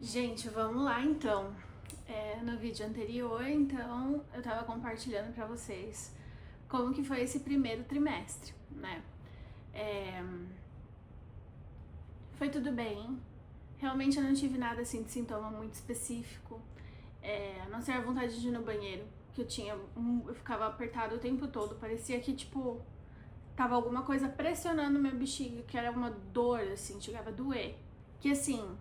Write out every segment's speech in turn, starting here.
Gente, vamos lá então. No vídeo anterior, então, eu tava compartilhando pra vocês como que foi esse primeiro trimestre, né? É, Foi tudo bem. Realmente eu não tive nada assim de sintoma muito específico. A não ser a vontade de ir no banheiro, que eu ficava apertada o tempo todo. Parecia que, tipo, tava alguma coisa pressionando meu bexiga, que era uma dor, assim, chegava a doer. Que assim,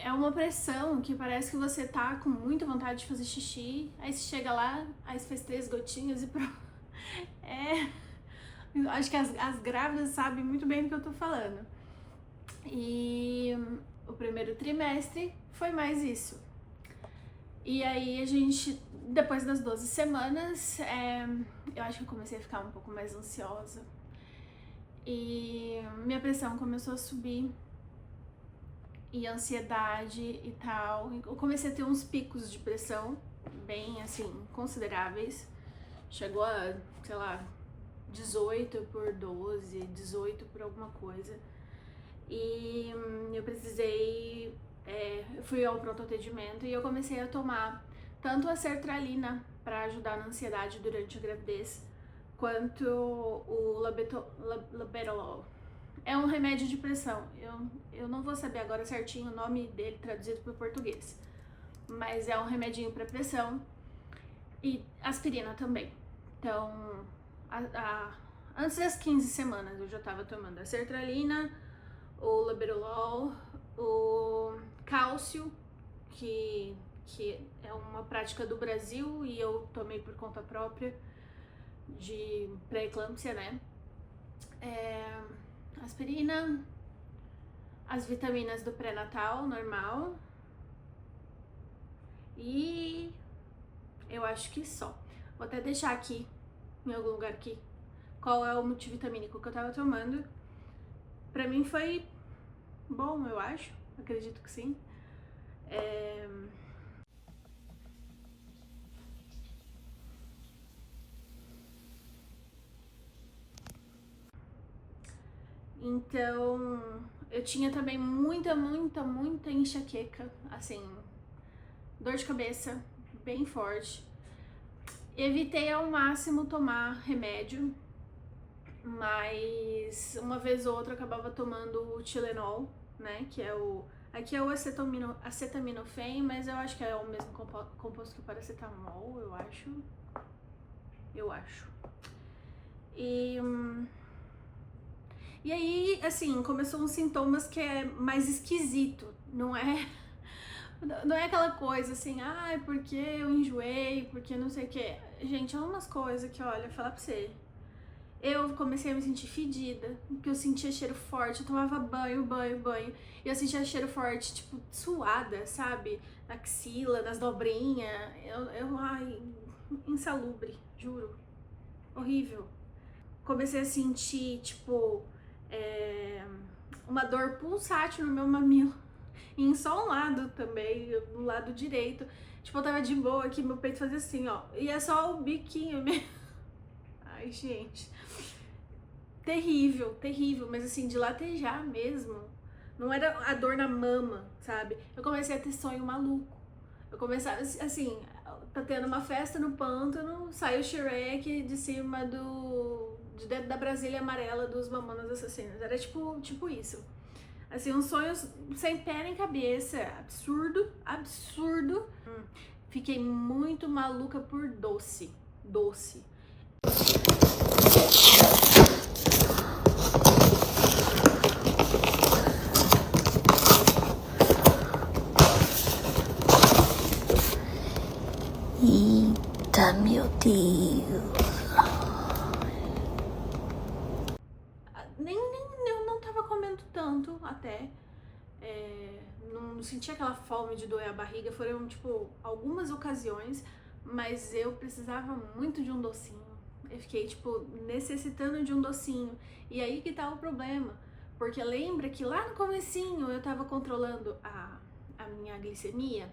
é uma pressão que parece que você tá com muita vontade de fazer xixi, aí você chega lá, aí você faz 3 gotinhas e pronto. É. Acho que as grávidas sabem muito bem do que eu tô falando. E o primeiro trimestre foi mais isso. E aí a gente, depois das 12 semanas, eu acho que eu comecei a ficar um pouco mais ansiosa. E minha pressão começou a subir. E ansiedade e tal. Eu comecei a ter uns picos de pressão bem, assim, consideráveis. Chegou a, sei lá, 18 por 12, 18 por alguma coisa. E eu precisei, eu fui ao pronto atendimento e eu comecei a tomar tanto a sertralina para ajudar na ansiedade durante a gravidez, quanto o labetalol. É um remédio de pressão. Eu não vou saber agora certinho o nome dele traduzido para o português. Mas é um remedinho para pressão. E aspirina também. Então, antes das 15 semanas eu já estava tomando a sertralina, o labetalol, o cálcio, que é uma prática do Brasil e eu tomei por conta própria de pré-eclâmpsia, né? Aspirina, as vitaminas do pré-natal normal e eu acho que só. Vou até deixar aqui, em algum lugar aqui, qual é o multivitamínico que eu tava tomando. Pra mim foi bom, eu acho, acredito que sim. Então, eu tinha também muita enxaqueca, assim, dor de cabeça bem forte. Evitei ao máximo tomar remédio, mas uma vez ou outra eu acabava tomando o Tilenol, né, que é o... Aqui é o acetaminofém, mas eu acho que é o mesmo composto que o paracetamol, eu acho. E aí, assim, começou uns sintomas que é mais esquisito, não é? Não é aquela coisa assim, ai, porque eu enjoei, porque não sei o que. Gente, é umas coisas que, olha, falar pra você. Eu comecei a me sentir fedida, porque eu sentia cheiro forte, eu tomava banho, e eu sentia cheiro forte, tipo, suada, sabe? Na axila, nas dobrinhas, ai, insalubre, juro, horrível. Comecei a sentir, tipo, uma dor pulsátil no meu mamilo, e em só um lado também, do lado direito. Tipo, eu tava de boa aqui, meu peito fazia assim, ó, e é só o biquinho mesmo. Ai, gente. Terrível, mas assim, de latejar mesmo. Não era a dor na mama, sabe? Eu comecei a ter sonho maluco. Eu comecei, assim, tá tendo uma festa no pântano, sai o Shrek de cima de dentro da Brasília amarela dos Mamonas Assassinas. Era tipo isso. Assim, uns sonhos sem pé nem cabeça. Absurdo. Fiquei muito maluca por doce. Eita, meu Deus. Eu não tava comendo tanto até. Não senti aquela fome de doer a barriga. Foram, tipo, algumas ocasiões, mas eu precisava muito de um docinho. Eu fiquei, tipo, necessitando de um docinho. E aí que tá o problema. Porque lembra que lá no comecinho eu tava controlando a minha glicemia?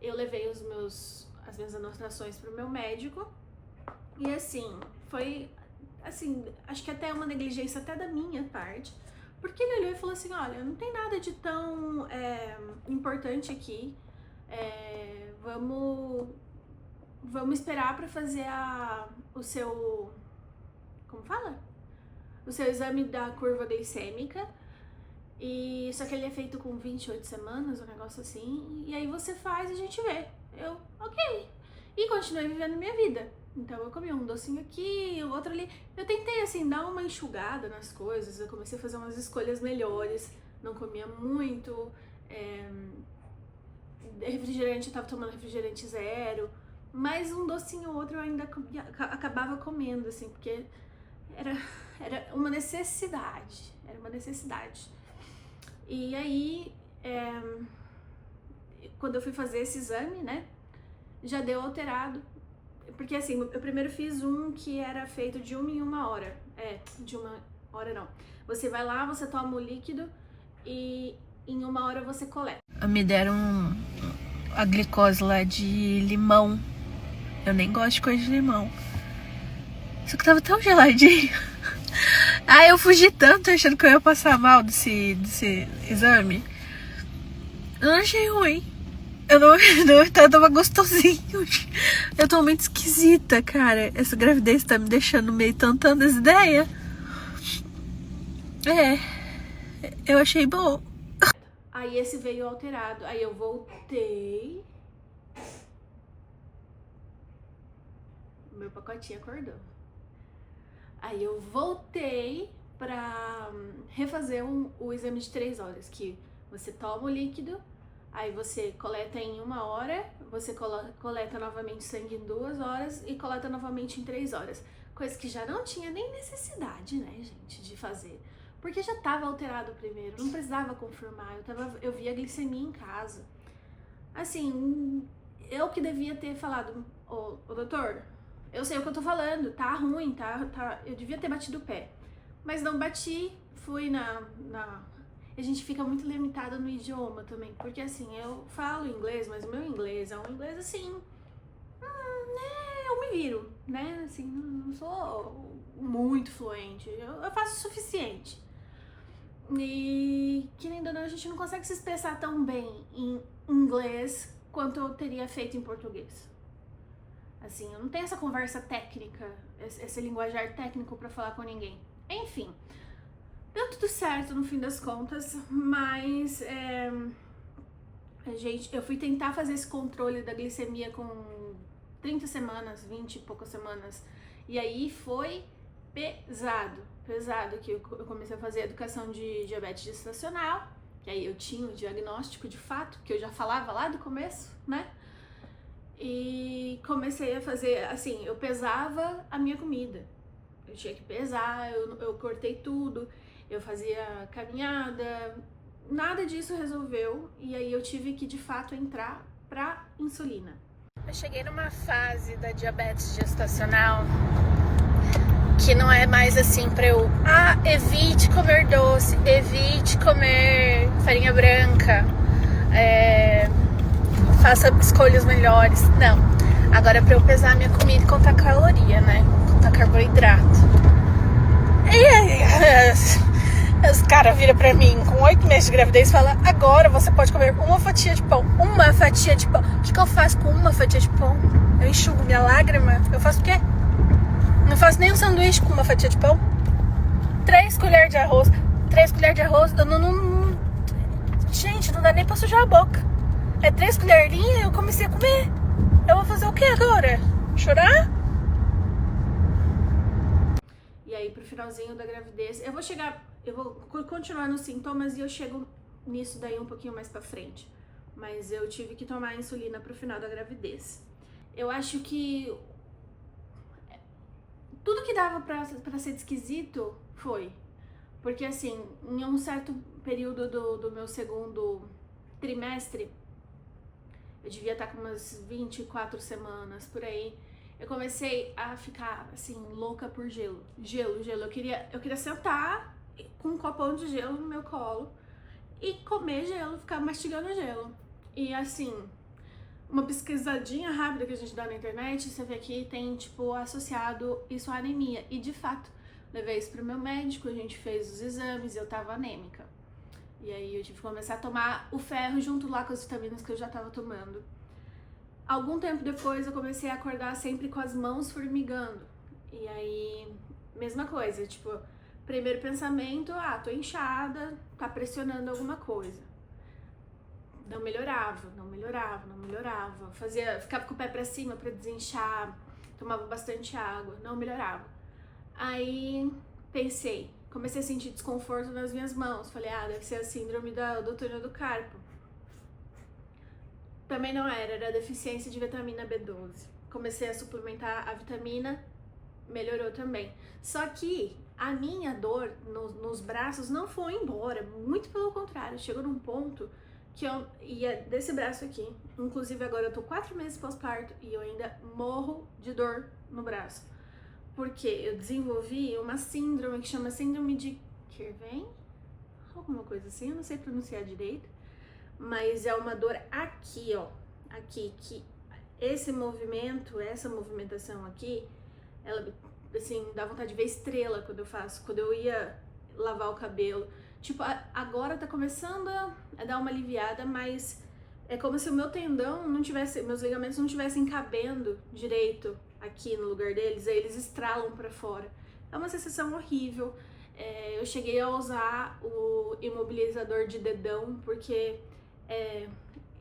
Eu levei as minhas anotações pro meu médico. E assim, foi, assim, acho que até uma negligência até da minha parte. Porque ele olhou e falou assim, olha, não tem nada de tão importante aqui. Vamos esperar pra fazer o seu... Como fala? O seu exame da curva glicêmica. Só que ele é feito com 28 semanas, um negócio assim. E aí você faz e a gente vê. Eu, ok. E continuei vivendo minha vida. Então eu comi um docinho aqui, o outro ali. Eu tentei, assim, dar uma enxugada nas coisas. Eu comecei a fazer umas escolhas melhores. Não comia muito. Refrigerante, eu tava tomando refrigerante zero. Mas um docinho ou outro eu ainda acabava comendo, assim, porque era uma necessidade. Era uma necessidade. E aí, quando eu fui fazer esse exame, né, já deu alterado. Porque assim, eu primeiro fiz um que era feito de 1 em 1 hora. De 1 hora não. Você vai lá, você toma o líquido e em 1 hora você coleta. Me deram a glicose lá de limão. Eu nem gosto de coisa de limão. Só que tava tão geladinho. Aí eu fugi tanto achando que eu ia passar mal desse exame. Eu não achei ruim. Eu tava gostosinho. Eu tô muito esquisita, cara. Essa gravidez tá me deixando meio tantando as ideias. Eu achei bom. Aí esse veio alterado. Aí eu voltei. Meu pacotinho acordou. Aí eu voltei pra refazer o exame de 3 horas, que você toma o líquido, aí você coleta em 1 hora, você coleta novamente sangue em 2 horas e coleta novamente em 3 horas. Coisa que já não tinha nem necessidade, né, gente, de fazer. Porque já tava alterado primeiro, não precisava confirmar, eu via a glicemia em casa. Assim, eu que devia ter falado, ô doutor, eu sei o que eu tô falando, tá ruim, tá. Eu devia ter batido o pé. Mas não bati, fui A gente fica muito limitado no idioma também. Porque assim, eu falo inglês, mas o meu inglês é um inglês assim. Eu me viro, né? Assim, não sou muito fluente. Eu faço o suficiente. E querendo ou não, a gente não consegue se expressar tão bem em inglês quanto eu teria feito em português. Assim, eu não tenho essa conversa técnica, esse linguajar técnico pra falar com ninguém. Enfim, deu tudo certo no fim das contas, mas eu fui tentar fazer esse controle da glicemia com 30 semanas, 20 e poucas semanas, e aí foi pesado, que eu comecei a fazer educação de diabetes gestacional, que aí eu tinha o diagnóstico de fato, que eu já falava lá do começo, né? E comecei a fazer, assim, eu pesava a minha comida. Eu tinha que pesar, eu cortei tudo, eu fazia caminhada, nada disso resolveu. E aí eu tive que, de fato, entrar pra insulina. Eu cheguei numa fase da diabetes gestacional que não é mais assim pra eu... evite comer doce, evite comer farinha branca, faça escolhas melhores. Não. Agora é pra eu pesar minha comida e contar caloria, né? Contar carboidrato. E aí, os caras viram pra mim com 8 meses de gravidez e falam: agora você pode comer uma fatia de pão. Uma fatia de pão. O que eu faço com uma fatia de pão? Eu enxugo minha lágrima? Eu faço o quê? Não faço nem um sanduíche com uma fatia de pão. 3 colheres de arroz. 3 colheres de arroz. Gente, não dá nem pra sujar a boca. 3 colherinhas e eu comecei a comer. Eu vou fazer o que agora? Chorar? E aí, pro finalzinho da gravidez, eu vou continuar nos sintomas e eu chego nisso daí um pouquinho mais pra frente. Mas eu tive que tomar insulina pro final da gravidez. Eu acho que tudo que dava pra ser esquisito foi. Porque assim, em um certo período do meu segundo trimestre, eu devia estar com umas 24 semanas, por aí. Eu comecei a ficar, assim, louca por gelo. Gelo. Eu queria sentar com um copão de gelo no meu colo e comer gelo, ficar mastigando gelo. E, assim, uma pesquisadinha rápida que a gente dá na internet, você vê que tem, tipo, associado isso à anemia. E, de fato, levei isso pro meu médico, a gente fez os exames e eu tava anêmica. E aí eu tive que começar a tomar o ferro junto lá com as vitaminas que eu já tava tomando. Algum tempo depois eu comecei a acordar sempre com as mãos formigando. E aí, mesma coisa, tipo, primeiro pensamento, tô inchada, tá pressionando alguma coisa. Não melhorava. Ficava com o pé pra cima pra desinchar, tomava bastante água, não melhorava. Aí comecei a sentir desconforto nas minhas mãos. Falei, deve ser a síndrome do túnel do carpo. Também não era deficiência de vitamina B12. Comecei a suplementar a vitamina, melhorou também. Só que a minha dor nos braços não foi embora, muito pelo contrário. Chegou num ponto que eu ia desse braço aqui. Inclusive agora eu tô 4 meses pós-parto e eu ainda morro de dor no braço. Porque eu desenvolvi uma síndrome que chama síndrome de Kirven, alguma coisa assim, eu não sei pronunciar direito. Mas é uma dor aqui, aqui, que essa movimentação aqui, ela, assim, dá vontade de ver estrela quando eu faço, quando eu ia lavar o cabelo. Tipo, agora tá começando a dar uma aliviada, mas é como se o meu tendão não tivesse, meus ligamentos não estivessem cabendo direito aqui no lugar deles, aí eles estralam pra fora. É uma sensação horrível. Eu cheguei a usar o imobilizador de dedão, porque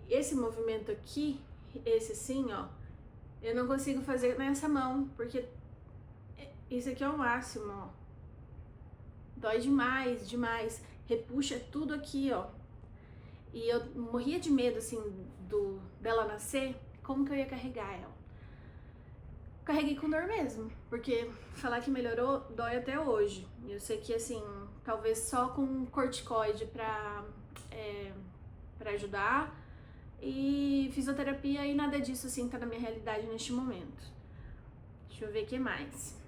esse movimento aqui, esse assim, eu não consigo fazer nessa mão, porque isso aqui é o máximo, dói demais, repuxa tudo aqui, e eu morria de medo, assim, dela nascer, como que eu ia carregar ela? Carreguei com dor mesmo, porque falar que melhorou dói até hoje. Eu sei que, assim, talvez só com corticoide pra ajudar, e fisioterapia, e nada disso, assim, tá na minha realidade neste momento. Deixa eu ver o que mais.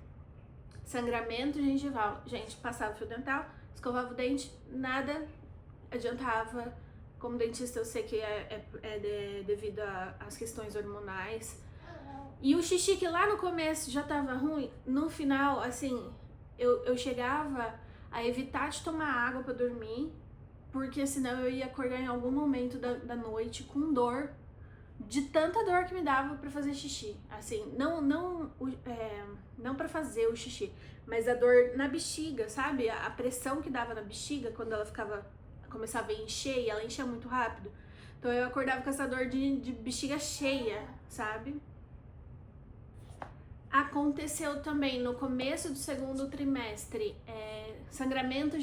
Sangramento gengival. Gente, passava fio dental, escovava o dente, nada adiantava. Como dentista eu sei que devido às questões hormonais. E o xixi, que lá no começo já tava ruim, no final, assim, eu chegava a evitar de tomar água pra dormir, porque senão eu ia acordar em algum momento da noite com dor, de tanta dor que me dava pra fazer xixi. Assim, não pra fazer o xixi, mas a dor na bexiga, sabe? A pressão que dava na bexiga quando ela começava a encher, e ela enchia muito rápido. Então eu acordava com essa dor de bexiga cheia, sabe? Aconteceu também no começo do segundo trimestre, sangramento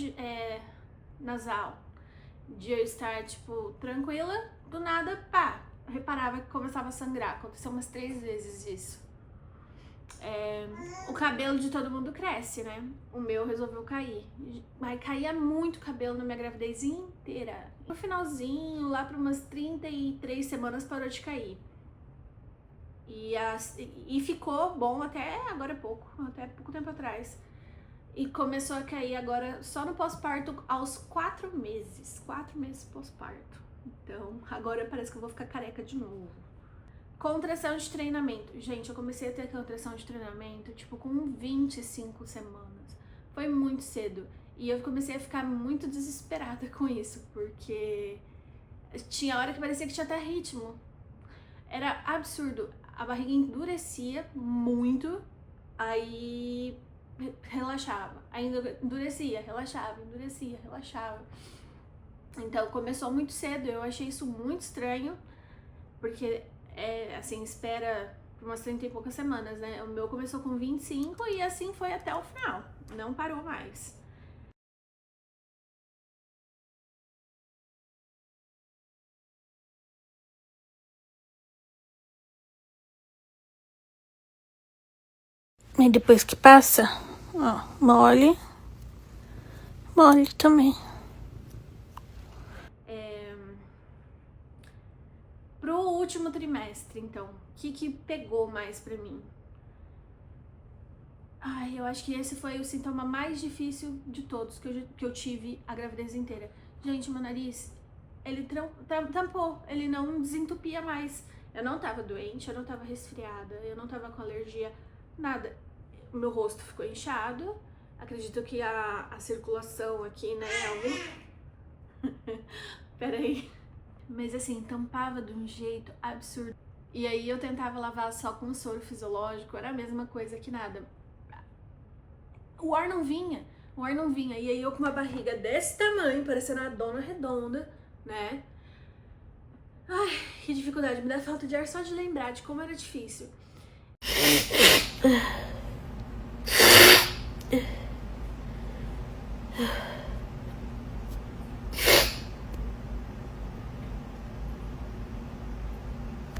nasal, de eu estar, tipo, tranquila, do nada, pá, reparava que começava a sangrar. Aconteceu umas 3 vezes isso. O cabelo de todo mundo cresce, né? O meu resolveu cair. Mas caía muito cabelo na minha gravidez inteira. No finalzinho, lá para umas 33 semanas, parou de cair. E ficou bom até agora até pouco tempo atrás. E começou a cair agora só no pós-parto aos 4 meses. 4 meses pós-parto. Então, agora parece que eu vou ficar careca de novo. Contração de treinamento. Gente, eu comecei a ter contração de treinamento, tipo, com 25 semanas. Foi muito cedo. E eu comecei a ficar muito desesperada com isso, porque tinha hora que parecia que tinha até ritmo. Era absurdo. A barriga endurecia muito, aí relaxava. Ainda endurecia, relaxava, endurecia, relaxava. Então começou muito cedo, eu achei isso muito estranho, porque assim, espera por umas 30 e poucas semanas, né? O meu começou com 25 e assim foi até o final, não parou mais. E depois que passa, mole também. Pro último trimestre, então, o que pegou mais pra mim? Eu acho que esse foi o sintoma mais difícil de todos que eu tive a gravidez inteira. Gente, meu nariz, ele tampou, ele não desentupia mais. Eu não tava doente, eu não tava resfriada, eu não tava com alergia, nada. O meu rosto ficou inchado, acredito que a circulação aqui, né, Peraí. Mas assim, tampava de um jeito absurdo. E aí eu tentava lavar só com soro fisiológico, era a mesma coisa que nada. O ar não vinha. E aí eu com uma barriga desse tamanho, parecendo uma dona redonda, né? Ai, que dificuldade. Me dá falta de ar só de lembrar de como era difícil.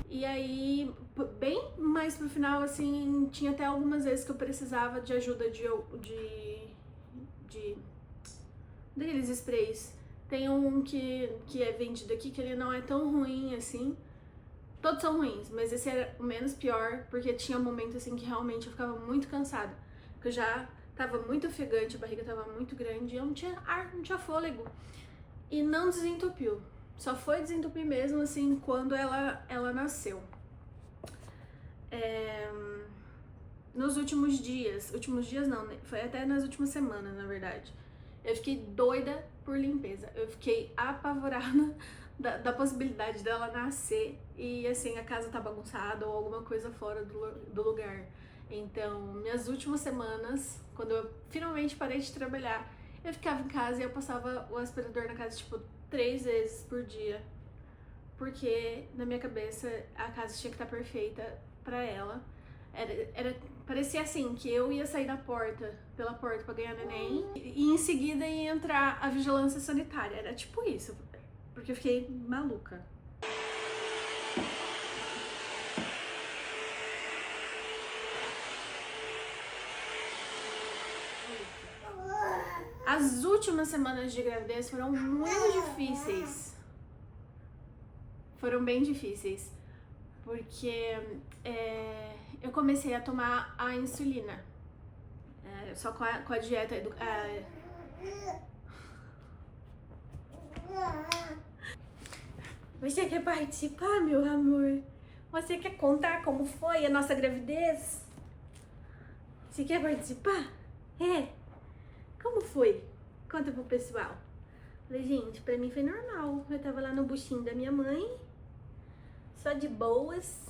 E aí, bem mais pro final, assim, tinha até algumas vezes que eu precisava de ajuda daqueles sprays. Tem um que é vendido aqui, que ele não é tão ruim assim. Todos são ruins, mas esse era o menos pior, porque tinha momentos assim que realmente eu ficava muito cansada. Porque eu já tava muito ofegante, a barriga tava muito grande, eu não tinha ar, não tinha fôlego. E não desentupiu. Só foi desentupir mesmo, assim, quando ela nasceu. Nos últimos dias não, né? Foi até nas últimas semanas, na verdade. Eu fiquei doida por limpeza. Eu fiquei apavorada da possibilidade dela nascer e, assim, a casa tá bagunçada ou alguma coisa fora do lugar. Então, minhas últimas semanas, quando eu finalmente parei de trabalhar, eu ficava em casa e eu passava o aspirador na casa, tipo, 3 vezes por dia. Porque, na minha cabeça, a casa tinha que estar perfeita pra ela. Parecia assim, que eu ia sair pela porta pra ganhar neném, e em seguida ia entrar a vigilância sanitária. Era tipo isso, porque eu fiquei maluca. As últimas semanas de gravidez foram muito difíceis. Foram bem difíceis. Porque eu comecei a tomar a insulina. Só com a dieta Você quer participar, meu amor? Você quer contar como foi a nossa gravidez? Você quer participar? Como foi? Conta pro pessoal. Falei, gente, pra mim foi normal. Eu tava lá no buchinho da minha mãe, só de boas.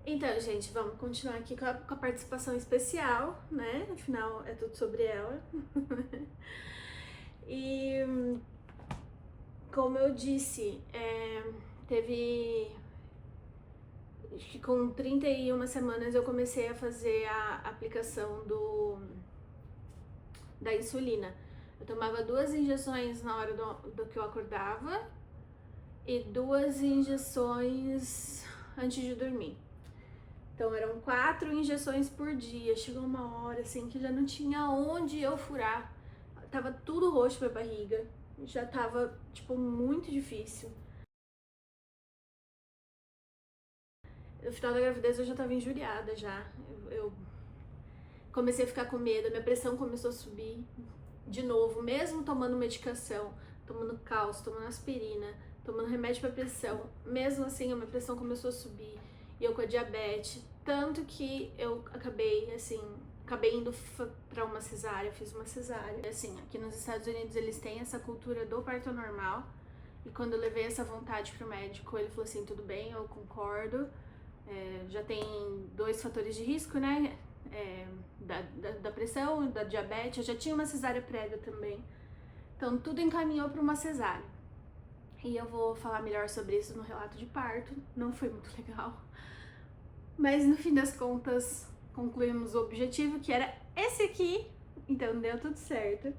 Então, gente, vamos continuar aqui com a participação especial, né? Afinal, é tudo sobre ela. E, como eu disse, acho que com 31 semanas eu comecei a fazer a aplicação da insulina. Eu tomava 2 injeções na hora do que eu acordava e 2 injeções antes de dormir. Então eram 4 injeções por dia. Chegou uma hora assim que já não tinha onde eu furar. Tava tudo roxo pra barriga. Já tava, tipo, muito difícil. No final da gravidez eu já tava injuriada já. Eu comecei a ficar com medo, minha pressão começou a subir de novo, mesmo tomando medicação, tomando cálcio, tomando aspirina, tomando remédio para pressão. Mesmo assim, a minha pressão começou a subir e eu com a diabetes, tanto que eu acabei indo para uma cesárea, fiz uma cesárea. Assim, aqui nos Estados Unidos eles têm essa cultura do parto normal, e quando eu levei essa vontade pro médico, ele falou assim, tudo bem, eu concordo, já tem 2 fatores de risco, né, da pressão, da diabetes, eu já tinha uma cesárea prévia também, então tudo encaminhou para uma cesárea. E eu vou falar melhor sobre isso no relato de parto, não foi muito legal, mas no fim das contas concluímos o objetivo, que era esse aqui, então deu tudo certo.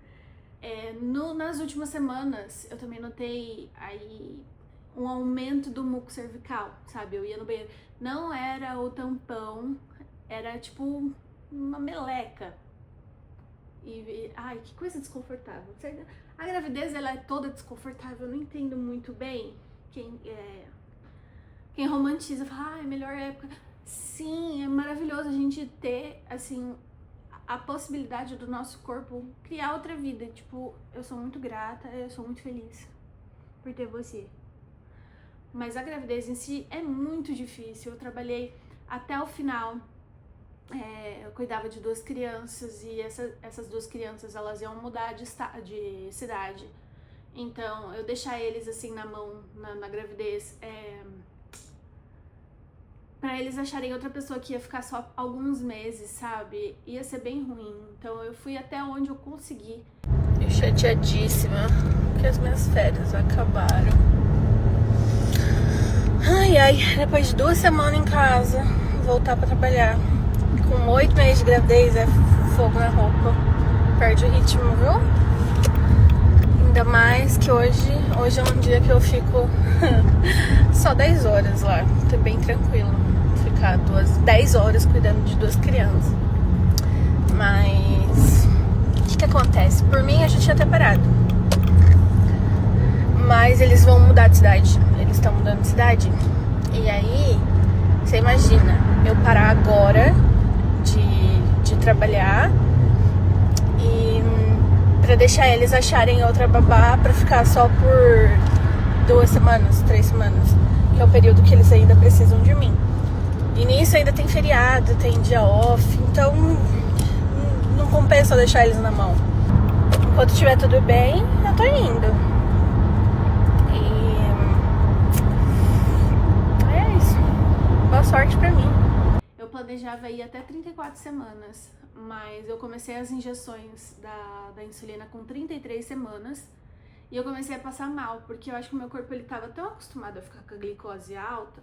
Nas últimas semanas eu também notei aí um aumento do muco cervical, sabe? Eu ia no banheiro, não era o tampão, era tipo uma meleca. Ai, que coisa desconfortável. A gravidez, ela é toda desconfortável, eu não entendo muito bem quem romantiza, fala, melhor época. Sim, é maravilhoso a gente ter, assim, a possibilidade do nosso corpo criar outra vida. Tipo, eu sou muito grata, eu sou muito feliz por ter você. Mas a gravidez em si é muito difícil. Eu trabalhei até o final. Eu cuidava de 2 crianças e essas 2 crianças, elas iam mudar de cidade. Então, eu deixar eles assim na mão, na gravidez, pra eles acharem outra pessoa que ia ficar só alguns meses, sabe? Ia ser bem ruim. Então, eu fui até onde eu consegui. Eu chateadíssima que as minhas férias acabaram. Ai, ai, depois de 2 semanas em casa, voltar pra trabalhar. Com 8 meses de gravidez é fogo na roupa. Perde o ritmo, viu? Ainda mais que hoje é um dia que eu fico só 10 horas lá. Tô bem tranquilo. Ficar 10 horas cuidando de 2 crianças. Mas o que acontece? Por mim, a gente tinha até parado. Mas eles vão mudar de cidade. Eles estão mudando de cidade. E aí, você imagina, eu parar agora de trabalhar e pra deixar eles acharem outra babá pra ficar só por 2 semanas, 3 semanas, que é o período que eles ainda precisam de mim. E nisso ainda tem feriado, tem dia off, então não compensa eu deixar eles na mão. Enquanto estiver tudo bem, eu tô indo. E é isso. Boa sorte pra mim. Eu planejava ir até 34 semanas, mas eu comecei as injeções da insulina com 33 semanas e eu comecei a passar mal, porque eu acho que o meu corpo ele tava tão acostumado a ficar com a glicose alta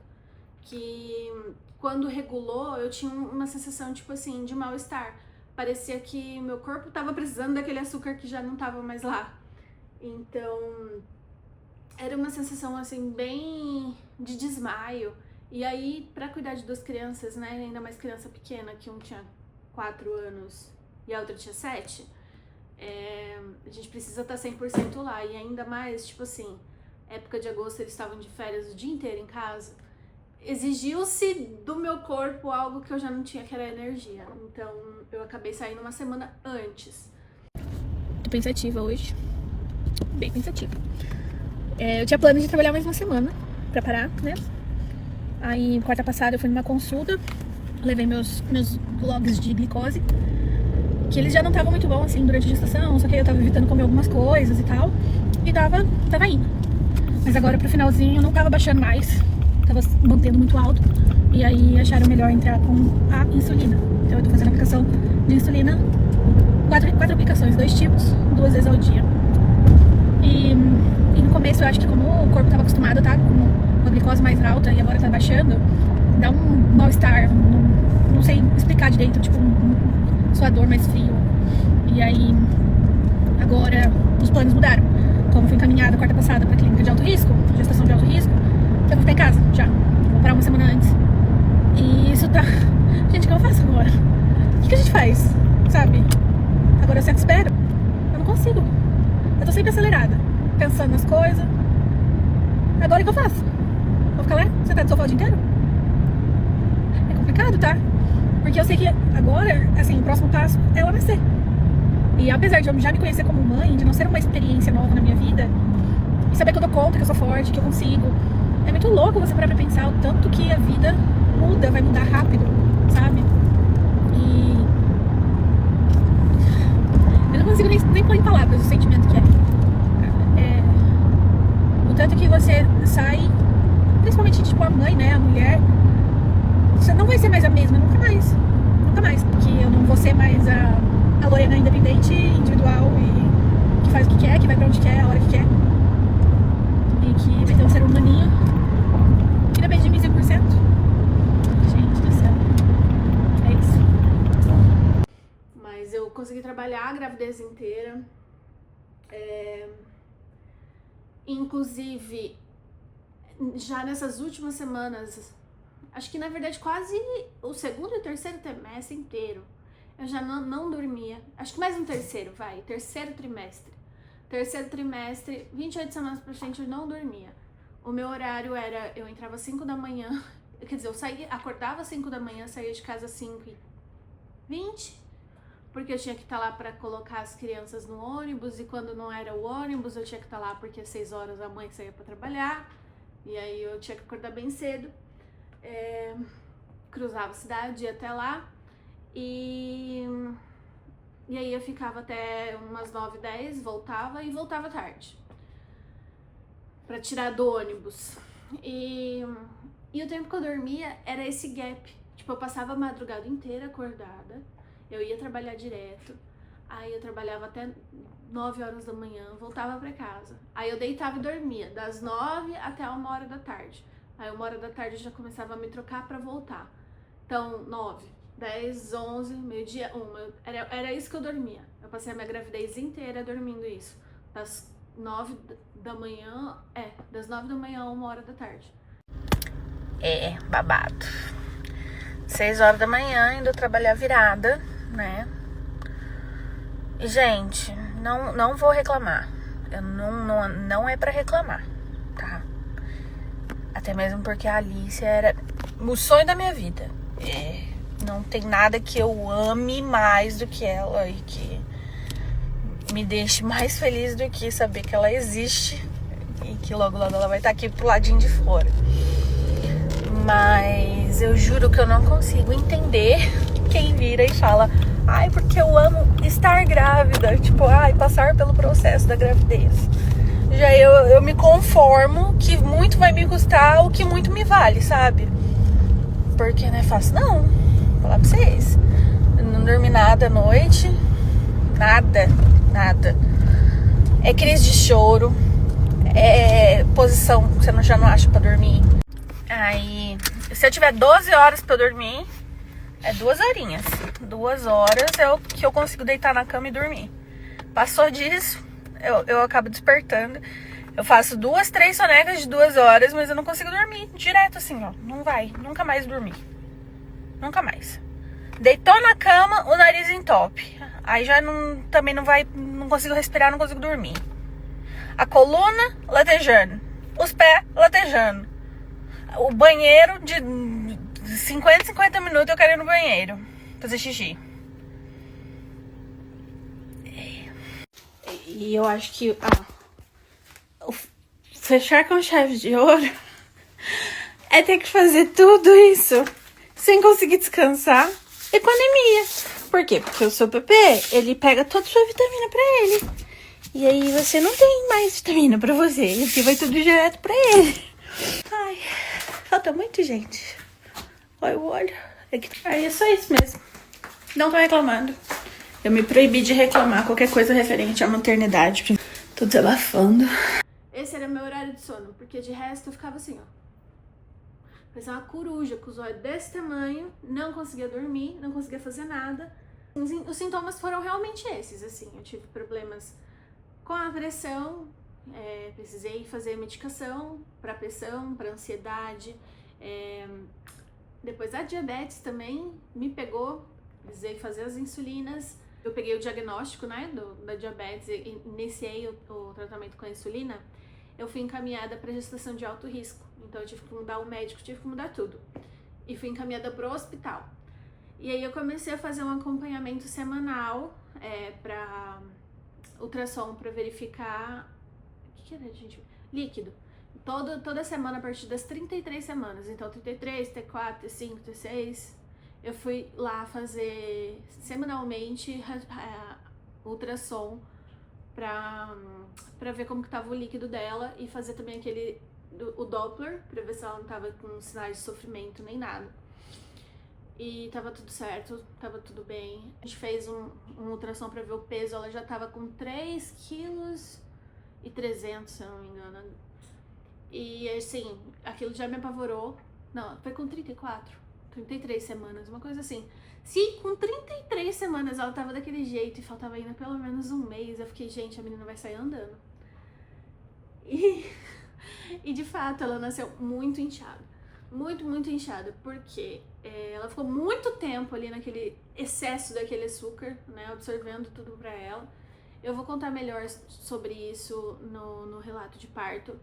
que quando regulou eu tinha uma sensação tipo assim de mal-estar. Parecia que meu corpo tava precisando daquele açúcar que já não tava mais lá. Então era uma sensação assim bem de desmaio. E aí, pra cuidar de 2 crianças, né, ainda mais criança pequena, que um tinha 4 anos e a outra tinha 7, a gente precisa estar 100% lá. E ainda mais, tipo assim, época de agosto eles estavam de férias o dia inteiro em casa. Exigiu-se do meu corpo algo que eu já não tinha, que era energia. Então, eu acabei saindo uma semana antes. Tô pensativa hoje. Bem pensativa. Eu tinha plano de trabalhar mais uma semana pra parar, né? Aí, quarta passada, eu fui numa consulta, levei meus logs de glicose, que eles já não estavam muito bons, assim, durante a gestação, só que eu tava evitando comer algumas coisas e tal, e tava indo. Mas agora, pro finalzinho, eu não tava baixando mais, tava mantendo muito alto, e aí acharam melhor entrar com a insulina. Então, eu tô fazendo aplicação de insulina, 4 aplicações, 2 tipos, 2 vezes ao dia. E no começo, eu acho que como o corpo tava acostumado, tá, com a glicose mais alta e agora tá baixando, dá um mal-estar, não sei explicar direito, tipo um suador mais frio. E aí, agora os planos mudaram. Como fui encaminhada quarta passada pra clínica de alto risco, gestação de alto risco, eu vou ficar em casa já, vou parar uma semana antes. E isso tá... Gente, o que eu faço agora? O que a gente faz, sabe? Agora eu sempre espero, eu não consigo. Eu tô sempre acelerada, pensando nas coisas. Agora o que eu faço? Vou ficar lá, sentada no sofá o dia inteiro? É complicado, tá? Porque eu sei que agora, assim, o próximo passo é ela nascer. E apesar de eu já me conhecer como mãe, de não ser uma experiência nova na minha vida, e saber que eu dou conta, que eu sou forte, que eu consigo, é muito louco você parar pra pensar o tanto que a vida muda, vai mudar rápido, sabe? E eu não consigo nem pôr em palavras o sentimento que é. O tanto que você sai, principalmente tipo a mãe, né, a mulher, você não vai ser mais a mesma, nunca mais, porque eu não vou ser mais a Lorena independente, individual e que faz o que quer, que vai pra onde quer, a hora que quer, e que vai ter um ser humaninho que depende de mim 100%. Gente do céu, é isso. Mas eu consegui trabalhar a gravidez inteira. Inclusive, já nessas últimas semanas, acho que na verdade quase o 2º e o 3º trimestre inteiro, eu já não dormia. Acho que mais um terceiro, terceiro trimestre. Terceiro trimestre, 28 semanas pra frente, eu não dormia. O meu horário era, eu entrava às 5 da manhã, quer dizer, acordava às 5 da manhã, saía de casa às 5h20, porque eu tinha que estar lá para colocar as crianças no ônibus, e quando não era o ônibus eu tinha que estar lá porque às 6 horas a mãe saía para trabalhar, e aí eu tinha que acordar bem cedo, cruzava a cidade, ia até lá, e aí eu ficava até umas 9, 10, voltava tarde. pra tirar do ônibus. E o tempo que eu dormia era esse gap. Tipo, eu passava a madrugada inteira acordada, eu ia trabalhar direto, aí eu trabalhava até 9 horas da manhã, voltava pra casa. Aí eu deitava e dormia, das 9 até 1h da tarde. Aí 1h da tarde eu já começava a me trocar pra voltar. Então, 9, 10, 11, meio-dia, 1. Era isso que eu dormia. Eu passei a minha gravidez inteira dormindo isso. Das 9 da manhã, das 9 da manhã a 1h da tarde. É, babado. 6 horas da manhã, indo trabalhar virada, né? E, gente, não vou reclamar. Não é pra reclamar, tá? Até mesmo porque a Alice era o sonho da minha vida. Não tem nada que eu ame mais do que ela e que me deixe mais feliz do que saber que ela existe e que logo ela vai estar aqui pro ladinho de fora. Mas eu juro que eu não consigo entender quem vira e fala: ai, porque eu amo estar grávida, tipo, ai, passar pelo processo da gravidez. Já eu me conformo que muito vai me custar o que muito me vale, sabe? Porque não é fácil, não. Vou falar pra vocês. Eu não dormi nada à noite. Nada. É crise de choro. É posição que você já não acha pra dormir. Aí, se eu tiver 12 horas pra dormir, é 2 horinhas. 2 horas é o que eu consigo deitar na cama e dormir. Passou disso, eu acabo despertando. Eu faço 2, 3 sonegas de 2 horas, mas eu não consigo dormir direto assim, ó. Não vai, nunca mais dormir. Nunca mais. Deitou na cama, o nariz entope. Aí já também não consigo respirar, não consigo dormir. A coluna latejando, os pés latejando. O banheiro de 50 minutos eu quero ir no banheiro fazer xixi. E eu acho que fechar com chave de ouro é ter que fazer tudo isso sem conseguir descansar e com anemia. Por quê? Porque o seu PP, ele pega toda a sua vitamina pra ele. E aí você não tem mais vitamina pra você, porque vai tudo direto pra ele. Ai, falta muito, gente. Olha o olho. Aí é só isso mesmo. Não tô reclamando. Eu me proibi de reclamar qualquer coisa referente à maternidade. Tô desabafando. Esse era meu horário de sono, porque de resto eu ficava assim, ó. Parecia uma coruja com os olhos desse tamanho, não conseguia dormir, não conseguia fazer nada. Os sintomas foram realmente esses, assim. Eu tive problemas com a pressão, precisei fazer medicação para pressão, para ansiedade. Depois a diabetes também me pegou, precisei fazer as insulinas. Eu peguei o diagnóstico, né, da diabetes e iniciei o tratamento com a insulina. Eu fui encaminhada para gestação de alto risco, então eu tive que mudar o médico, tive que mudar tudo. E fui encaminhada para o hospital. E aí eu comecei a fazer um acompanhamento semanal para ultrassom, para verificar... O que era, gente? Líquido. Toda semana a partir das 33 semanas. Então 33, T4, T5, T6. Eu fui lá fazer semanalmente ultrassom pra ver como que tava o líquido dela e fazer também o Doppler, pra ver se ela não tava com sinais de sofrimento nem nada. E tava tudo certo, tava tudo bem. A gente fez um ultrassom pra ver o peso, ela já tava com 3,3 kg, se eu não me engano. E assim, aquilo já me apavorou. Não, foi com 33 semanas, uma coisa assim. Se com 33 semanas ela tava daquele jeito e faltava ainda pelo menos um mês, eu fiquei, gente, a menina vai sair andando. E de fato, ela nasceu muito inchada. Muito inchada, porque ela ficou muito tempo ali naquele excesso daquele açúcar, né, absorvendo tudo pra ela. Eu vou contar melhor sobre isso no relato de parto.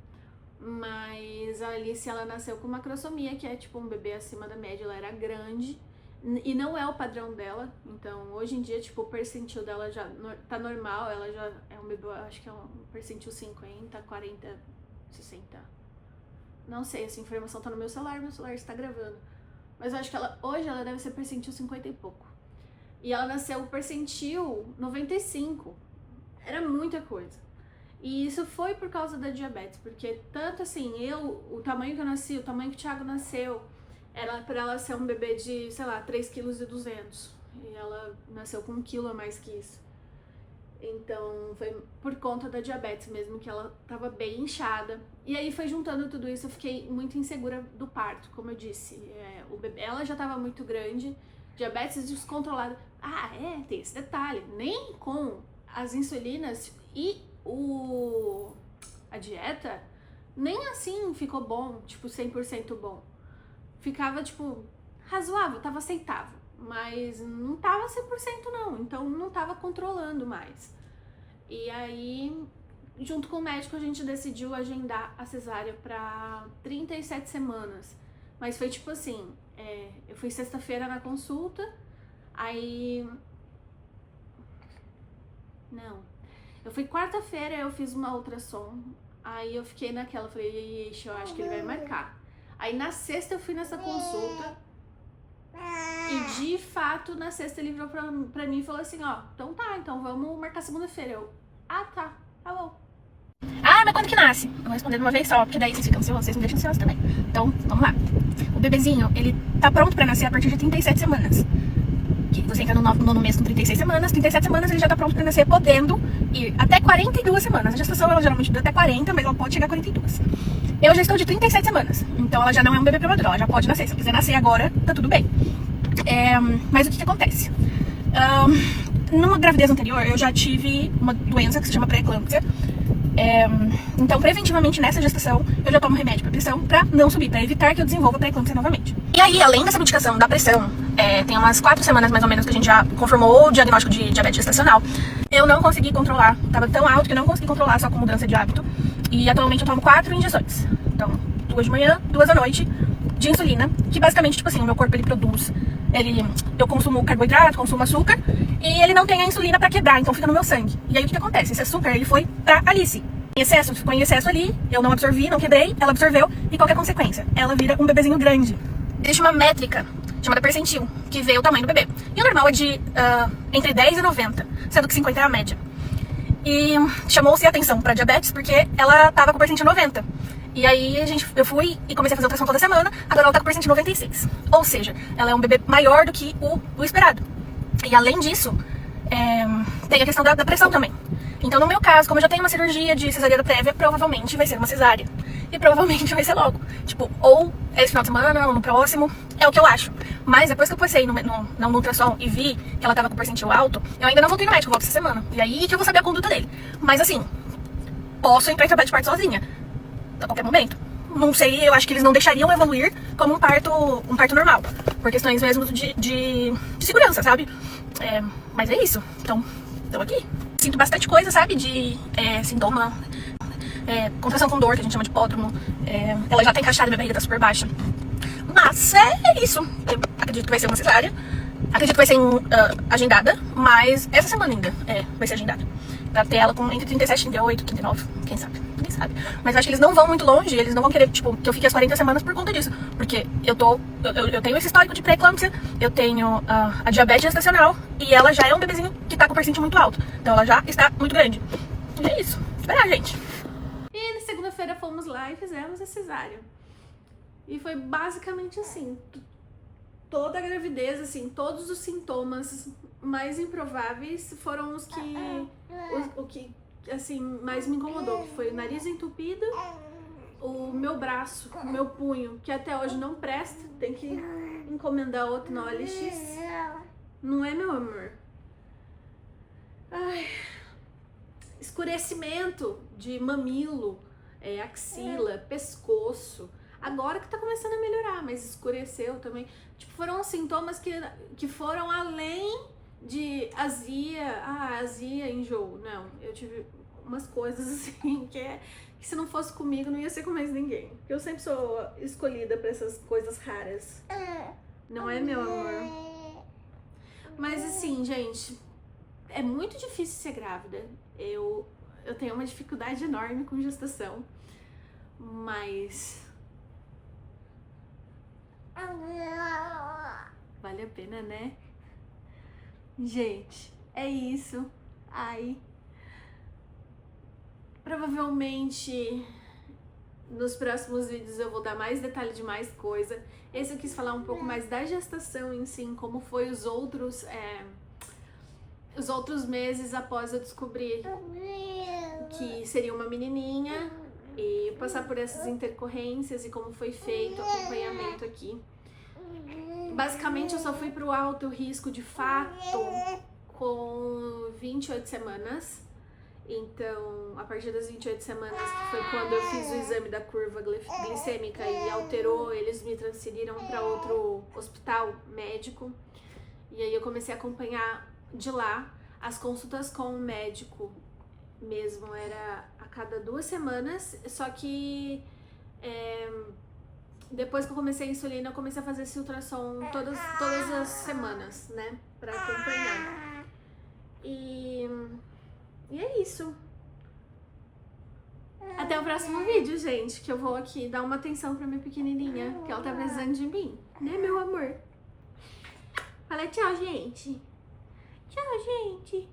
Mas a Alice, ela nasceu com macrosomia, que é tipo um bebê acima da média, ela era grande e não é o padrão dela. Então hoje em dia, tipo, o percentil dela já tá normal, ela já é um bebê, acho que é um percentil 50, 40, 60. Não sei, essa informação tá no meu celular está gravando. Mas eu acho que hoje ela deve ser percentil 50 e pouco. E ela nasceu percentil 95. Era muita coisa. E isso foi por causa da diabetes, porque tanto assim, o tamanho que eu nasci, o tamanho que o Thiago nasceu, era pra ela ser um bebê de, sei lá, 3,2 kg. E ela nasceu com 1 quilo a mais que isso. Então, foi por conta da diabetes mesmo, que ela tava bem inchada. E aí foi juntando tudo isso, eu fiquei muito insegura do parto, como eu disse. O bebê, ela já tava muito grande, diabetes descontrolada. Tem esse detalhe, nem com as insulinas e a dieta, nem assim ficou bom, tipo 100% bom. Ficava tipo razoável, tava aceitável, mas não tava 100% não, então não tava controlando mais. E aí, junto com o médico, a gente decidiu agendar a cesárea pra 37 semanas. Mas foi tipo assim, eu fui sexta-feira na consulta, aí... Não. Eu fui quarta-feira, eu fiz uma ultrassom, aí eu fiquei naquela, falei, ixi, eu acho que ele vai marcar. Aí na sexta eu fui nessa consulta e de fato na sexta ele virou pra mim e falou assim, ó, então vamos marcar segunda-feira. Tá bom. Mas quando que nasce? Eu vou responder de uma vez só, porque daí vocês ficam ansiosos, vocês me deixam ansiosos também. Então, vamos lá. O bebezinho, ele tá pronto pra nascer a partir de 37 semanas. Que você entra no nono mês com 36 semanas, 37 semanas ele já tá pronto pra nascer, podendo ir até 42 semanas. A gestação, ela geralmente dura até 40, mas ela pode chegar a 42. Eu já estou de 37 semanas, então ela já não é um bebê prematuro, ela já pode nascer. Se eu quiser nascer agora, tá tudo bem. Mas o que acontece? Numa gravidez anterior, eu já tive uma doença que se chama pré-eclâmpsia. Então, preventivamente, nessa gestação, eu já tomo remédio pra pressão pra não subir, pra evitar que eu desenvolva pré-eclâmpsia novamente. E aí, além dessa medicação da pressão, tem umas 4 semanas mais ou menos que a gente já confirmou o diagnóstico de diabetes gestacional. Eu não consegui controlar, tava tão alto que eu não consegui controlar só com mudança de hábito. E atualmente eu tomo 4 injeções. Então, 2 de manhã, 2 à noite, de insulina, que basicamente, tipo assim, o meu corpo ele produz, eu consumo carboidrato, consumo açúcar, e ele não tem a insulina pra quebrar, então fica no meu sangue. E aí o que acontece? Esse açúcar, ele foi pra Alice. Ficou em excesso ali, eu não absorvi, não quebrei, ela absorveu, e qual que é a consequência? Ela vira um bebezinho grande. Existe uma métrica chamada percentil, que vê o tamanho do bebê. E o normal é de entre 10 e 90, sendo que 50 é a média. E chamou-se a atenção pra diabetes porque ela tava com percentil 90. E aí eu fui e comecei a fazer ultrassom toda semana, agora ela tá com percentil 96. Ou seja, ela é um bebê maior do que o esperado. E além disso, tem a questão da pressão também. Então, no meu caso, como eu já tenho uma cirurgia de cesariana prévia, provavelmente vai ser uma cesárea. E provavelmente vai ser logo. Tipo, ou esse final de semana, ou no próximo. É o que eu acho. Mas depois que eu passei no ultrassom e vi que ela tava com percentil alto, eu ainda não voltei no médico, eu volto essa semana. E aí que eu vou saber a conduta dele. Mas assim, posso entrar em trabalho de parto sozinha. A qualquer momento. Não sei, eu acho que eles não deixariam evoluir como um parto normal. Por questões mesmo de segurança, sabe? Mas é isso. Então, estou aqui. Sinto bastante coisa, sabe? De sintoma, contração com dor, que a gente chama de pódromo. Ela já tá encaixada, minha barriga tá super baixa. Mas é isso. Eu acredito que vai ser uma cesárea. Acredito que vai ser agendada, mas essa semana ainda vai ser agendada. Pra ter ela com entre 37, 38, 39, quem sabe? Ninguém sabe. Mas eu acho que eles não vão muito longe, eles não vão querer, tipo, que eu fique as 40 semanas por conta disso. Porque eu tenho esse histórico de pré-eclâmpsia, eu tenho a diabetes gestacional, e ela já é um bebezinho que tá com percentil muito alto. Então ela já está muito grande. E é isso. Esperar, gente. E na segunda-feira fomos lá e fizemos a cesárea. E foi basicamente assim. Toda a gravidez, assim, todos os sintomas mais improváveis foram os que... O que, assim, mais me incomodou. Que foi o nariz entupido, o meu braço, o meu punho, que até hoje não presta. Tem que encomendar outro na OLX. Não é, meu amor? Ai. Escurecimento de mamilo, axila, pescoço. Agora que tá começando a melhorar, mas escureceu também. Tipo, foram sintomas que foram além de azia, azia, enjoo. Não, eu tive umas coisas assim que se não fosse comigo não ia ser com mais ninguém. Porque eu sempre sou escolhida pra essas coisas raras. Não é, meu amor? Mas assim, gente, é muito difícil ser grávida. Eu tenho uma dificuldade enorme com gestação. Mas... vale a pena, né? Gente, é isso. Ai. Provavelmente nos próximos vídeos eu vou dar mais detalhe de mais coisa. Esse eu quis falar um pouco mais da gestação em si, como foi os outros meses após eu descobrir que seria uma menininha e passar por essas intercorrências e como foi feito o acompanhamento aqui. Basicamente eu só fui pro alto risco de fato com 28 semanas. Então, a partir das 28 semanas, que foi quando eu fiz o exame da curva glicêmica e alterou, eles me transferiram para outro hospital médico. E aí eu comecei a acompanhar de lá. As consultas com o médico mesmo era a cada 2 semanas, só que depois que eu comecei a insulina, eu comecei a fazer esse ultrassom todas as semanas, né, pra acompanhar. E é isso. Até o próximo vídeo, gente, que eu vou aqui dar uma atenção pra minha pequenininha, que ela tá precisando de mim, né, meu amor? Fala tchau, gente. Tchau, gente.